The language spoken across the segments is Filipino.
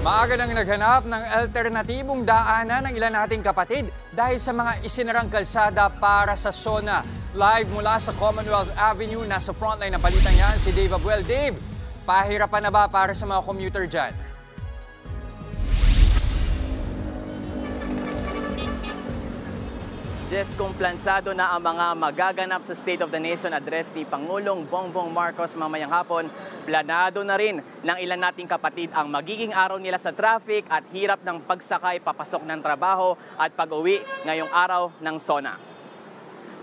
Maaga nang naghanap ng alternatibong daanan ng ilan nating kapatid dahil sa mga isinarang kalsada para sa SONA. Live mula sa Commonwealth Avenue, nasa frontline ng balitang yan si Dave Abuel. Dave, pahirapan na ba para sa mga commuter dyan? Jess, kumplansado na ang mga magaganap sa State of the Nation address ni Pangulong Bongbong Marcos mamayang hapon. Planado na rin ng ilan nating kapatid ang magiging araw nila sa traffic at hirap ng pagsakay papasok ng trabaho at pag-uwi ngayong araw ng SONA.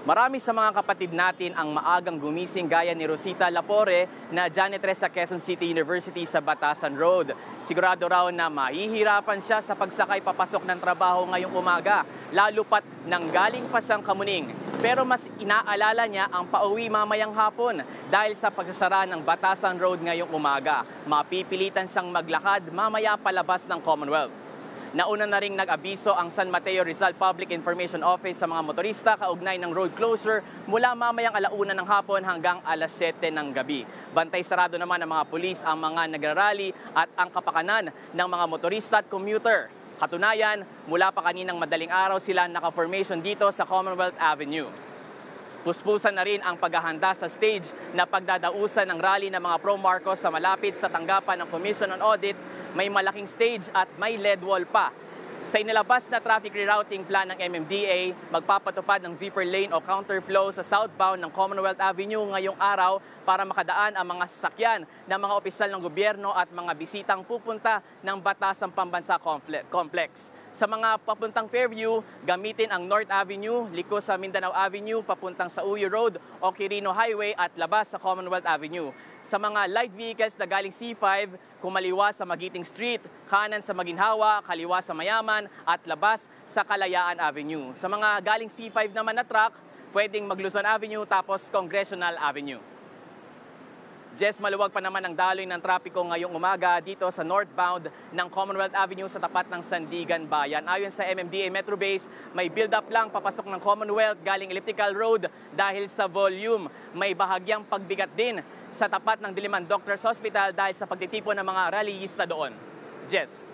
Marami sa mga kapatid natin ang maagang gumising gaya ni Rosita Lapore na janitress sa Quezon City University sa Batasan Road. Sigurado raw na mahihirapan siya sa pagsakay papasok ng trabaho ngayong umaga, lalo pat nanggaling pa siyang Kamuning. Pero mas inaalala niya ang pauwi mamayang hapon dahil sa pagsasara ng Batasan Road ngayong umaga. Mapipilitan siyang maglakad mamaya palabas ng Commonwealth. Nauna na ring nag-abiso ang San Mateo Rizal Public Information Office sa mga motorista kaugnay ng road closure mula mamayang 1:00 ng hapon hanggang 7:00 ng gabi. Bantay sarado naman ng mga pulis ang mga nagrarally at ang kapakanan ng mga motorista at commuter. Katunayan, mula pa kaninang madaling araw sila naka-formation dito sa Commonwealth Avenue. Puspusan na rin ang paghahanda sa stage na pagdadausan ng rally ng mga pro-Marcos sa malapit sa tanggapan ng Commission on Audit. May malaking stage at may LED wall pa. Sa inilabas na traffic rerouting plan ng MMDA, magpapatupad ng zipper lane o counterflow sa southbound ng Commonwealth Avenue ngayong araw para makadaan ang mga sasakyan ng mga opisyal ng gobyerno at mga bisitang pupunta ng Batasang Pambansa Complex. Sa mga papuntang Fairview, gamitin ang North Avenue, liko sa Mindanao Avenue, papuntang sa Uyo Road o Quirino Highway at labas sa Commonwealth Avenue. Sa mga light vehicles na galing C5, kumaliwa sa Magiting Street, kanan sa Maginhawa, kaliwa sa Mayaman at labas sa Kalayaan Avenue. Sa mga galing C5 naman na truck, pwedeng Luzon Avenue tapos Congressional Avenue. Jess, maluwag pa naman ang daloy ng trapiko ngayong umaga dito sa northbound ng Commonwealth Avenue sa tapat ng Sandigan Bayan. Ayon sa MMDA Metro Base, may build-up lang papasok ng Commonwealth galing Elliptical Road dahil sa volume. May bahagyang pagbigat din sa tapat ng Diliman Doctors Hospital dahil sa pagtitipon ng mga rallyista doon. Jess.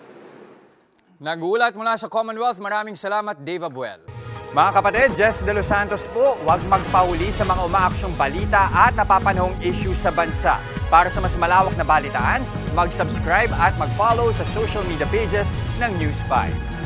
Nagulat mula sa Commonwealth. Maraming salamat, Dave Abuel. Mga kapatid, Jess De Los Santos po, huwag magpahuli sa mga umaaksyong balita at napapanahong issue sa bansa. Para sa mas malawak na balitaan, mag-subscribe at mag-follow sa social media pages ng News 5.